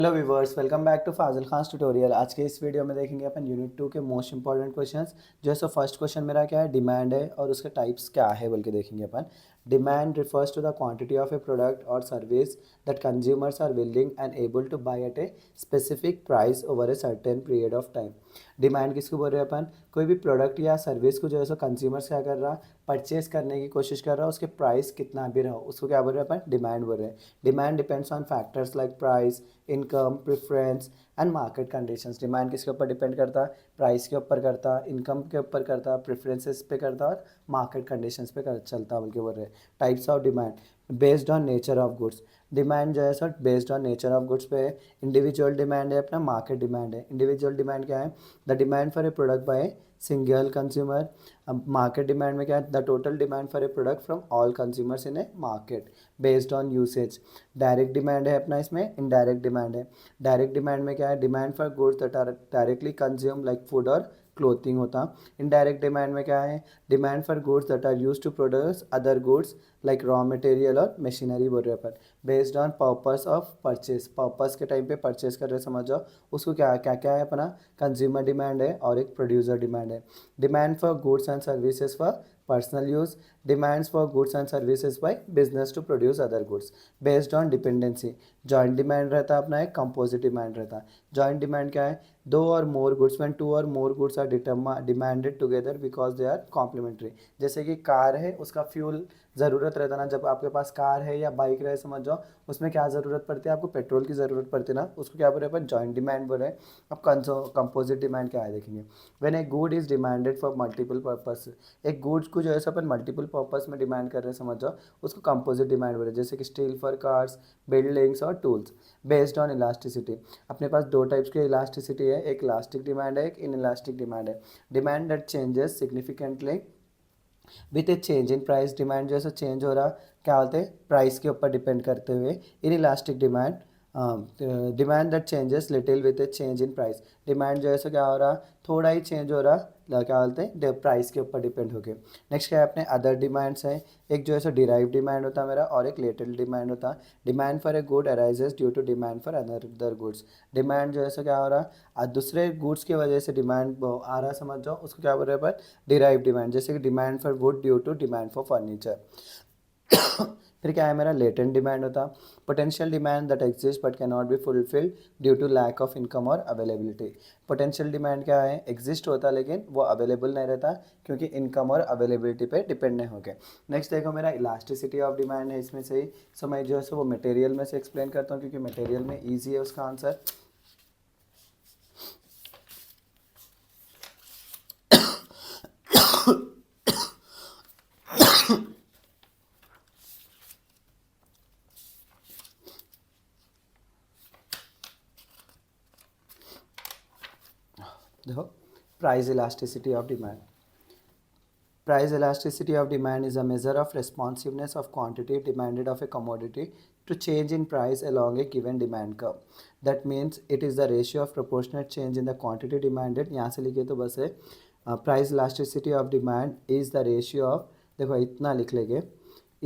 Hello viewers, welcome back to Fazil Khan tutorial. आज के इस वीडियो में देखेंगे अपन यूनिट 2 के मोस्ट इंपॉर्टेंट क्वेश्चंस। जो है सो फर्स्ट क्वेश्चन मेरा क्या है, डिमांड है और उसके टाइप्स क्या है बोल के देखेंगे अपन। Demand refers to the quantity of a product और service that consumers are willing and able to buy at a specific price over a certain period of time. Demand किसको बोल रहे हैं अपन? कोई भी प्रोडक्ट या सर्विस को जो है सो कंज्यूमर्स क्या कर रहा, परचेज करने की कोशिश कर रहा है, उसके प्राइस कितना भी रहो उसको क्या बोल रहे हैं अपन? डिमांड बोल रहे हैं। Demand depends on factors like price, income, preference and market conditions. Demand किसके ऊपर डिपेंड करता है? प्राइस के ऊपर करता, इनकम के ऊपर करता, प्रेफरेंसेस पे करता और मार्केट कंडीशंस पे चलता बल्कि बोल रहे हैं। Types of demand based on nature of goods. Demand जो है sir based on nature of goods पे। इंडिविजुअल डिमांड है अपना, मार्केट डिमांड है। इंडिविजुअल डिमांड क्या है? The demand for A product by single consumer. अब मार्केट डिमांड में क्या है? The total demand for A product from all consumers in A market based on usage. Direct demand है अपना, इसमें इनडायरेक्ट डिमांड है। डायरेक्ट डिमांड में क्या है? Demand for goods that are directly consume like food और क्लोथिंग होता। Indirect demand में क्या है? Demand for goods that are use to produce other goods like raw material और मशीनरी बोल रहे हैं अपन। Based on purpose of purchase, purpose के टाइम पे परचेज कर रहे समझ जाओ उसको क्या क्या क्या है अपना? कंज्यूमर डिमांड है और एक प्रोड्यूसर डिमांड है। Demand for goods and services for personal use, demands for goods and services by business to produce other goods based on dependency। Joint demand रहता है अपना, एक कंपोजिट डिमांड रहता है। जॉइंट डिमांड क्या है? दो और more goods, when two or more goods are demanded together because they are complementary. जैसे कि कार है, उसका फ्यूल ज़रूरत रहता ना, जब आपके पास कार है या बाइक रहे समझ जाओ, उसमें क्या ज़रूरत पड़ती है? आपको पेट्रोल की ज़रूरत पड़ती है ना, उसको क्या बोल रहे हैं अपन? जॉइंट डिमांड बोल रहे हैं। अब कंपोजिट डिमांड क्या है देखेंगे। When a good is demanded for multiple purpose. एक गुड्स को जो है अपन मल्टीपल पर्पस में डिमांड कर रहे हैं समझ जाओ, उसको कंपोजिट डिमांड बोल रहे हैं। जैसे कि स्टील फॉर कार्स, बिल्डिंग्स और टूल्स। बेस्ड ऑन इलास्टिसिटी, अपने पास दो टाइप्स की इलास्टिसिटी है, एक इलास्टिक डिमांड है, एक इन इलास्टिक डिमांड है। Demand that changes significantly with A change in price. Demand जो है चेंज हो रहा, क्या बोलते हैं? प्राइस के ऊपर डिपेंड करते हुए। In elastic demand, demand that changes little with A change in price. Demand जो है सो क्या हो रहा? थोड़ा ही चेंज हो रहा, क्या बोलते हैं? प्राइस के ऊपर डिपेंड होके। नेक्स्ट क्या है अपने? अदर डिमांड्स हैं। एक जो है सो डिराइव डिमांड होता है मेरा और एक लेटेंट डिमांड होता है। Demand for a good arises due to demand for other goods. Demand जो है सो क्या हो रहा? दूसरे गुड्स की वजह से डिमांड आ रहा समझ जाओ, उसको क्या बोल रहे हैं अपन? Derive demand. जैसे कि demand for wood due to demand for furniture. फिर क्या है मेरा? लेटेंट डिमांड होता। Potential demand that exist but can not be fulfilled due to lack of income or availability. Potential demand क्या है? एग्जिस्ट होता लेकिन वो अवेलेबल नहीं रहता क्योंकि इनकम और अवेलेबिलिटी पे डिपेंड नहीं होके। नेक्स्ट देखो मेरा इलास्टिसिटी ऑफ डिमांड है इसमें से ही। सो मैं जो है सो वो मटेरियल में से एक्सप्लेन करता हूँ क्योंकि मटेरियल में ईजी है उसका आंसर। देखो, price elasticity of demand. Price elasticity of demand is a measure of responsiveness of quantity demanded of a commodity to change in price along a given demand curve. That means it is the ratio of proportionate change in the quantity demanded। यहाँ से लिखे तो बस है price elasticity of demand is the ratio of, देखो इतना लिख लेंगे,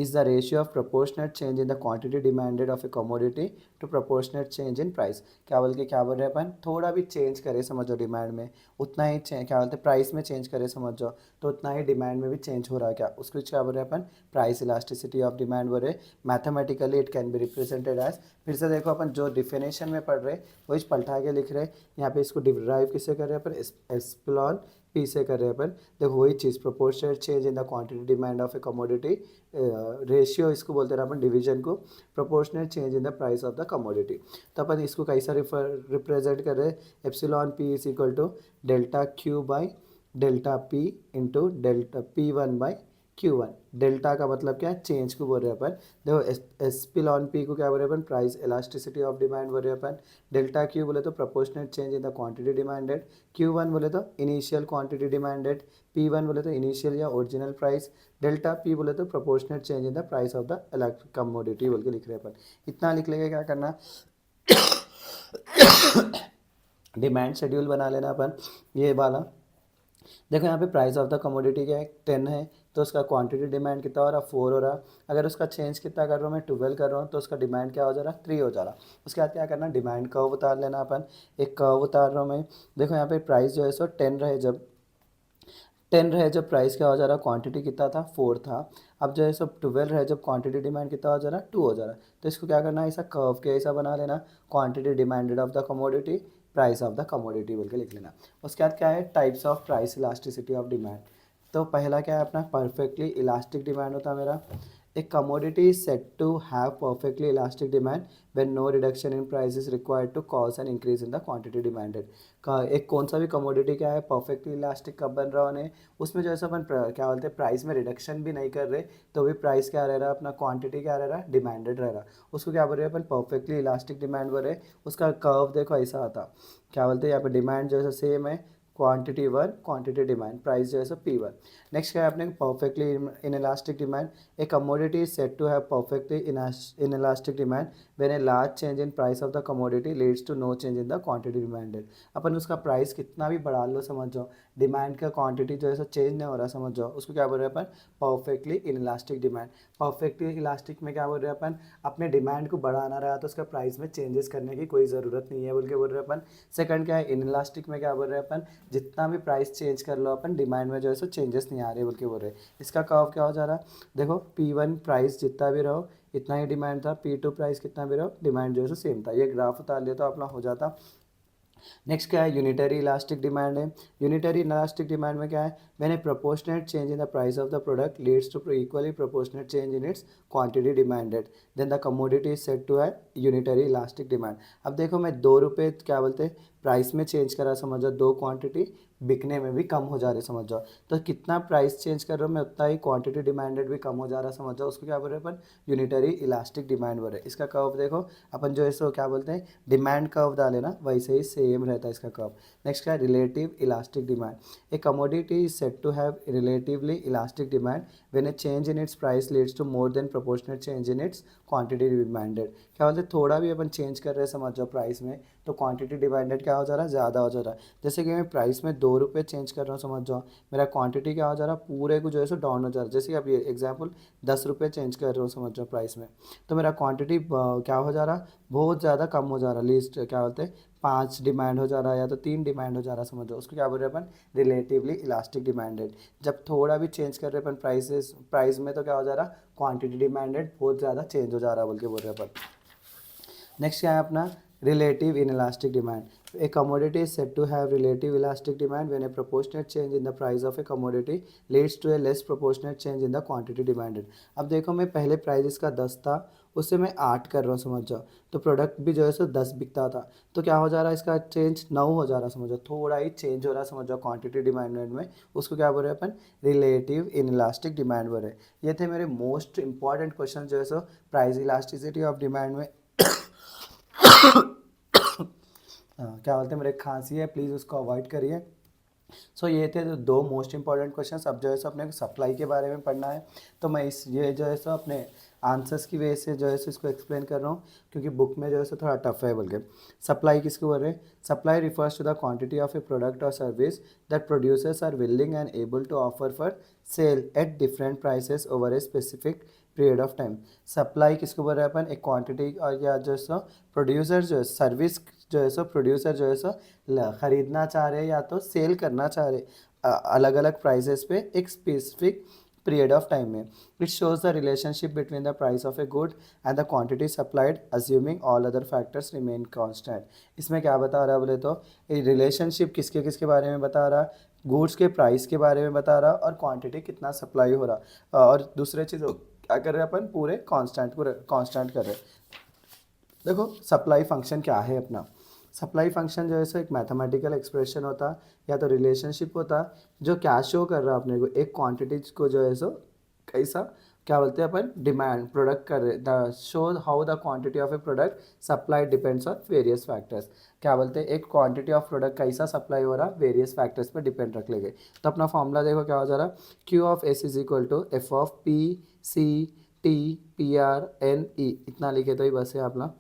is the ratio of proportionate change in the quantity demanded of a commodity to proportionate change in price। क्या बोल के क्या बोल रहे हैं अपन? थोड़ा भी चेंज करे समझो डिमांड में, उतना ही क्या बोलते हैं? प्राइस में चेंज करे समझ जाओ तो उतना ही डिमांड में भी चेंज हो रहा है, क्या उसको क्या बोल रहे हैं अपन? प्राइस इलास्टिसिटी ऑफ डिमांड बोल रहे। Mathematically it can be represented as, फिर से देखो अपन जो डिफिनेशन में पढ़ रहे वही पलटा के लिख रहे। यहाँ पे इसको डिराइव किससे कर रहे हैं अपन? एप्सिलॉन पी से कर रहे हैं अपन। देखो वही चीज़, proportional change in the quantity demand of a commodity, ratio इसको बोलते हैं अपन डिवीजन को, proportional change in the price of the commodity. तो अपन इसको कैसा रिप्रेजेंट कर रहे हैं? Epsilon P is equal to delta Q by delta P into delta P one by Q one. Delta का मतलब क्या है? चेंज को बोल रहे हैं अपन। देखो एप्सिलॉन पी को क्या बोल रहे हैं अपन? प्राइस इलास्टिसिटी ऑफ डिमांड बोल रहे हैं अपन। डेल्टा क्यू बोले तो proportional change in the quantity demanded, Q one बोले तो initial quantity demanded, P one बोले तो इनिशियल या ओरिजिनल प्राइस, डेल्टा पी बोले तो proportional change in the price of the commodity बोल के लिख रहे हैं अपन। इतना लिख लेंगे, क्या करना? डिमांड शेड्यूल बना लेना अपन, ये वाला। देखो यहाँ पे प्राइस ऑफ द कमोडिटी क्या है? 10 है, तो उसका क्वांटिटी डिमांड कितना हो रहा, 4 हो रहा। अगर उसका चेंज कितना कर रहा हूँ मैं, 12 कर रहा हूँ, तो उसका डिमांड क्या हो जा रहा, 3 हो जा रहा। उसके बाद क्या करना, डिमांड कर्व उतार लेना अपन। एक कर्व उतार रहा हूँ मैं, देखो यहाँ पे प्राइस जो है सो 10 रहे, जब 10 रहे जब प्राइस क्या हो जा रहा, क्वांटिटी कितना था, 4 था। अब जो है सब 12 रहे जब क्वांटिटी डिमांड कितना हो जा रहा, 2 हो जा रहा। तो इसको क्या करना है, ऐसा कर्व के ऐसा बना लेना, quantity demanded of the commodity, price of the commodity बोल के लिख लेना। उसके बाद क्या है, types of price elasticity of demand. तो पहला क्या है अपना, परफेक्टली इलास्टिक डिमांड होता है मेरा। एक commodity is said to have perfectly elastic demand when no reduction in price is required to cause an increase in the quantity demanded। का एक कौन सा भी कमोडिटी क्या है, परफेक्टली इलास्टिक कब बन रहा है, उसमें जो है अपन क्या बोलते हैं, प्राइस में रिडक्शन भी नहीं कर रहे, तो भी प्राइस क्या रह रहा है अपना, क्वांटिटी क्या रह रहा है, डिमांडेड रह रहा। उसको क्या बोल रहे हैं अपन, परफेक्टली इलास्टिक डिमांड बोल रहे हैं। उसका कर्व देखो ऐसा आता, क्या बोलते हैं, यहाँ पे डिमांड जो है सेम है, क्वांटिटी 1, क्वांटिटी डिमांड, प्राइस जो है सो P1। नेक्स्ट क्या है अपने, perfectly inelastic demand. A commodity is said to have perfectly inelastic demand when a large change in price of the commodity leads to no change in the quantity demanded. अपन उसका price कितना भी बढ़ा लो, समझ जाओ demand का quantity जो है सो चेंज नहीं हो रहा, समझ जाओ उसको क्या बोल रहे हैं अपन, perfectly inelastic demand. Perfectly elastic में क्या बोल रहे हैं अपन, अपने डिमांड को बढ़ाना रहा तो उसका प्राइस में चेंजेस करने की कोई ज़रूरत नहीं है बोल के बोल रहे हैं अपन। सेकंड क्या है, इन इलास्टिक में क्या बोल रहे हैं अपन, जितना भी प्राइस चेंज कर लो अपन, डिमांड में जो है सो चेंजेस नहीं आ रहे बोल के बोल रहे हैं। इसका कर्व क्या हो जा रहा, देखो P1 प्राइस जितना भी रहो इतना ही डिमांड था, P2 प्राइस कितना भी रहो डिमांड जो है सो सेम था। ये ग्राफ उतार लिया तो अपना हो जाता। नेक्स्ट क्या है, यूनिटरी इलास्टिक डिमांड है। यूनिटरी इलास्टिक डिमांड में क्या है, when a proportionate change in the price of the product leads to equally proportionate change in its quantity demanded, then the commodity is said to have unitary elastic demand. अब देखो मैं 2 रुपये क्या बोलते हैं प्राइस में चेंज करा, समझ जाओ 2 क्वांटिटी बिकने में भी कम हो जा रही, समझ जाओ। तो कितना प्राइस चेंज कर रहा हूँ मैं, उतना ही क्वांटिटी डिमांडेड भी कम हो जा रहा, समझ जाओ उसको क्या बोल रहे हैं अपन, यूनिटरी इलास्टिक डिमांड बोल रहे हैं। इसका कर्व देखो, अपन जो है सो क्या बोलते हैं, डिमांड कर्व डाले ना, वैसे ही सेम रहता है इसका कर्व। नेक्स्ट क्या है, relative elastic demand. A commodity is said to have relatively elastic demand when a change in its price leads to more than proportionate change in its quantity demanded. क्या बोलते हैं, थोड़ा भी अपन चेंज कर रहे हैं समझ जाओ प्राइस में, तो क्वांटिटी डिमांडेड क्या हो जा रहा है, ज़्यादा हो जा रहा है। जैसे कि मैं प्राइस में 2 रुपये चेंज कर रहा हूँ, समझ जाओ मेरा क्वांटिटी क्या हो जा रहा है, पूरे को जो है सो डाउन हो जा रहा है। जैसे कि अब ये एग्जांपल 10 रुपये चेंज कर रहा हूँ, समझ जाओ प्राइस में, तो मेरा क्वांटिटी क्या हो जा रहा, बहुत ज़्यादा कम हो जा रहा, लीस्ट क्या बोलते हैं 5 डिमांड हो जा रहा है या तो 3 डिमांड हो जा रहा, समझ जाओ उसको क्या बोल रहे हैं अपन, रिलेटिवली इलास्टिक डिमांडेड। जब थोड़ा भी चेंज कर रहे हैं अपन प्राइस में, तो क्या हो जा रहा, क्वांटिटी डिमांडेड बहुत ज़्यादा चेंज हो जा रहा बोल के बोल रहे हैं अपन। नेक्स्ट क्या है अपना, relative inelastic demand. A commodity is said to have relative elastic demand when a proportionate change in the price of a commodity leads to a less proportionate change in the quantity demanded. अब देखो मैं पहले price इसका 10 था, उससे मैं 8 कर रहा हूँ, समझ जाओ, तो प्रोडक्ट भी जो है सो 10 बिकता था, तो क्या हो जा रहा है इसका चेंज 9 हो जा रहा, समझ जाओ थोड़ा ही चेंज हो रहा है, समझ जाओ क्वांटिटी डिमांडेड में। उसको क्या बोल रहे हैं अपन, रिलेटिव इनइलास्टिक डिमांड बोल रहे हैं। ये थे मेरे मोस्ट इंपॉर्टेंट क्वेश्चन जो है so price elasticity of demand में। हाँ, क्या बोलते हैं, मेरे खांसी है, प्लीज़ उसको अवॉइड करिए। सो ये थे जो 2 मोस्ट इंपॉर्टेंट क्वेश्चन। अब जो है सो अपने को सप्लाई के बारे में पढ़ना है, तो मैं इस ये जो है सो अपने आंसर्स की वजह से जो है सो इसको एक्सप्लेन कर रहा हूँ, क्योंकि बुक में जो है सो थोड़ा टफ है बोल के। सप्लाई किसको बोल रहे हैं, supply refers to the quantity of a product और service that producers are willing and able to offer for sale at different prices over a specific period of time. Supply किसको बोल रहे हैं अपन, एक क्वांटिटी और या जो है सो प्रोड्यूसर जो है सर्विस जो है सो प्रोड्यूसर जो है सो ख़रीदना चाह रहे या तो सेल करना चाह रहे अलग अलग प्राइसेस पे एक स्पेसिफिक पीरियड ऑफ टाइम में। It shows the relationship between the price of a good and the quantity supplied assuming all other factors remain constant. इसमें क्या बता रहा है बोले तो, ये रिलेशनशिप किसके किसके बारे में बता रहा, गुड्स के प्राइस के बारे में बता रहा और क्वांटिटी कितना सप्लाई हो रहा, और दूसरे चीज़ क्या कर रहे हैं अपन, पूरे कांस्टेंट कर रहे हैं। देखो सप्लाई फंक्शन क्या है अपना, सप्लाई फंक्शन जो है सो एक मैथमेटिकल एक्सप्रेशन होता या तो रिलेशनशिप होता जो क्या शो कर रहा है अपने को, एक क्वांटिटी को जो है सो कैसा क्या बोलते हैं अपन, डिमांड प्रोडक्ट कर रहे, the show how the quantity of a product supply depends on various factors. क्या बोलते हैं, एक क्वांटिटी ऑफ प्रोडक्ट कैसा सप्लाई हो रहा वेरियस फैक्टर्स पर डिपेंड रख लेंगे। तो अपना फॉर्मूला देखो क्या हो जा रहा, Q of S is equal to F of P C T P R N E, इतना लिखे तो ही बस है अपना।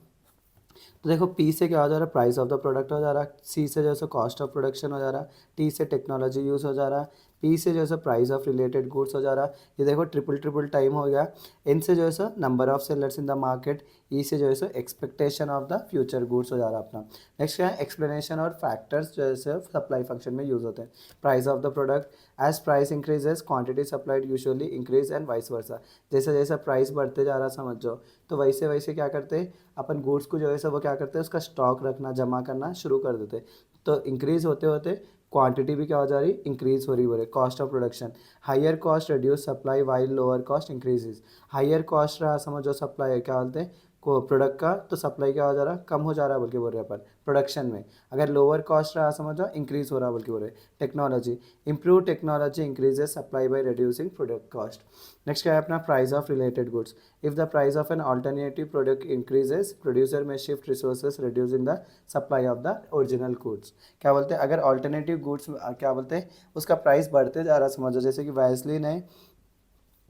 तो देखो पी से क्या हो जा रहा है, प्राइस ऑफ द प्रोडक्ट हो जा रहा है, सी से जो है कॉस्ट ऑफ प्रोडक्शन हो जा रहा है, टी से टेक्नोलॉजी यूज़ हो जा रहा है, पी से जो है so price of related goods हो जा रहा है, ये देखो ट्रिपल ट्रिपल टाइम हो गया। एन से जो है सो number of sellers in the market, E से जो है सो expectation of the future goods हो जा रहा है अपना। नेक्स्ट क्या है, एक्सप्लेनेशन और फैक्टर्स जो है सो सप्लाई फंक्शन में यूज होते हैं। Price of the product, as price increases quantity supplied usually increase and vice versa. जैसे जैसे प्राइस बढ़ते जा रहा समझ जाओ, तो वैसे वैसे क्या करते हैं अपन गुड्स को जो है सो वो क्या करते हैं उसका स्टॉक रखना जमा करना शुरू कर देते हैं। तो इंक्रीज होते होते क्वांटिटी भी क्या हो जा रही, इंक्रीज हो रही। Cost of production, higher cost reduce supply while lower cost increases. Higher cost रहा समझो सप्लाई है, क्या बोलते हैं को प्रोडक्ट का, तो सप्लाई क्या हो जा रहा, कम हो जा रहा है बल्कि बोल रहे हैं अपन प्रोडक्शन में। अगर लोअर कॉस्ट रहा समझो इंक्रीज हो रहा बल्कि बोल रहे। Technology, improve technology increases supply by reducing product cost. Next क्या है अपना, price of related goods, if the price of an alternative product increases producer में shift resources reducing the supply of the original goods. क्या बोलते हैं, अगर alternative goods क्या बोलते हैं उसका प्राइस बढ़ते जा रहा समझो, जैसे कि वैसलीन है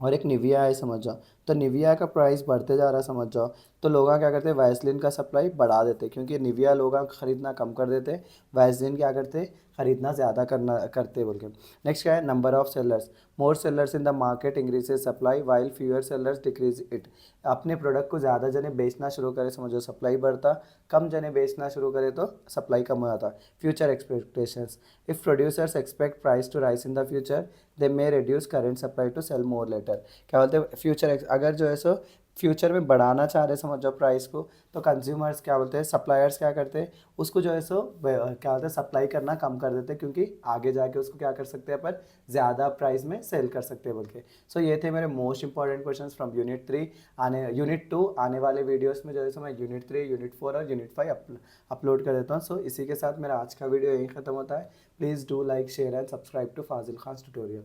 और एक निविया है समझ जाओ, तो निविया का प्राइस बढ़ते जा रहा समझ जाओ, तो लोग क्या करते हैं वैसलीन का सप्लाई बढ़ा देते, क्योंकि निविया लोग खरीदना कम कर देते, वैसलीन क्या करते खरीदना ज़्यादा करना करते बोल के। नेक्स्ट क्या है, number of sellers, more sellers in the market increases supply while fewer sellers decrease it. अपने प्रोडक्ट को ज़्यादा जने बेचना शुरू करे समझो सप्लाई बढ़ता, कम जने बेचना शुरू करे तो सप्लाई कम हो जाता। Future expectations, if producers expect price to rise in the future they may reduce current supply to sell more later. क्या बोलते हैं फ्यूचर, अगर जो है सो फ्यूचर में बढ़ाना चाह रहे समझ जाओ प्राइस को, तो कंज्यूमर्स क्या बोलते हैं सप्लायर्स क्या करते हैं उसको जो है सो क्या बोलते हैं सप्लाई करना कम कर देते हैं, क्योंकि आगे जाके उसको क्या कर सकते हैं अपन ज़्यादा प्राइस में सेल कर सकते हैं बोल के। सो ये थे मेरे most important questions from unit 3। Unit 2 आने वाले वीडियोस में जो है सो मैं यूनिट 3 यूनिट 4 और यूनिट 5 अपलोड कर देता हूँ। सो इसी के साथ मेरा आज का वीडियो यहीं ख़त्म होता है। Please do like share and subscribe to Fazil Khan tutorial.